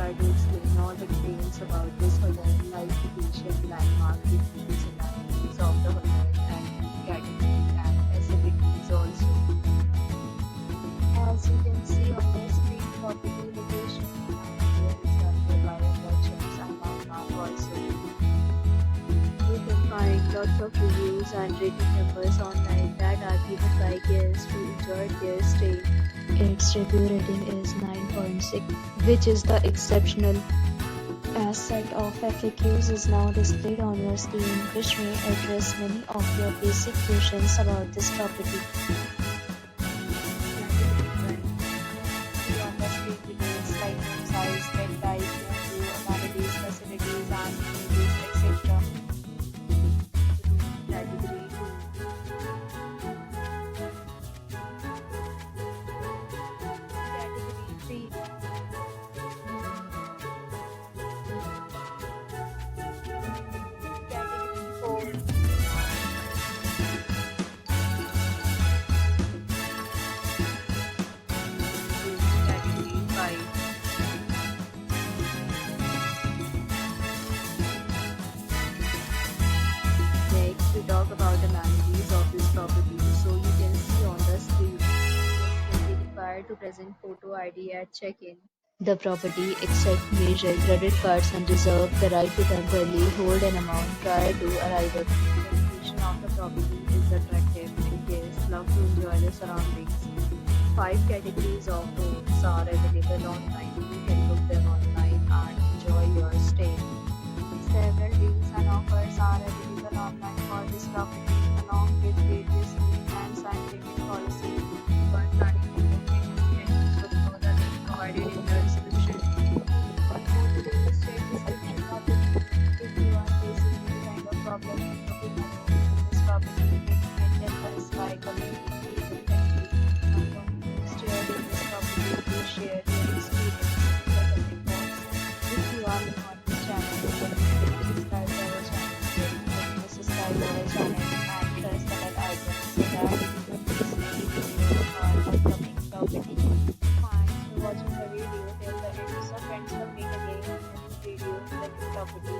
try to explain all the details about this hotel, like location, landmark, reviews, amenities of the hotel, and category and facilities also. As you can see on the screen, property location and there is a nearby attractions and landmark also. You can find lots of reviews and rating numbers online that are given by guests who enjoyed their stay. Its review rating is 9.6, which is the exceptional. A set of FAQs is now displayed on your screen, which may address many of your basic questions about this property. See on the screen details like room size, bed type, view, amenities, facilities, and images, etc. Category 2. Category 3. Category 4. Category 5. Next, we talk about amenities of this property. So you can see on the screen, guests will be required to present photo ID at check-in. The property accepts major credit cards and reserves the right to temporarily hold an amount prior to arrival. The location of the property is attractive and guests love to enjoy the surroundings. 5 categories of rooms are available online. You can book them online and enjoy your stay. Several deals and offers are available online for this property along with various plans and payment policy. For planning to book it, you can also follow the link provided in the description. For more details, check description of the link. If you are facing any kind of problem in booking a room in this property, then you can tell us by commenting. We will help you. And when you stayed in this property, please share your experience in the comment box. If you are new on this channel, then subscribe to our channel. Then subscribe to our channel and press the bell icon so that you don't miss any video of our upcoming property. Thanks for watching the video till the end. So friends will meet again in the new video in the new property.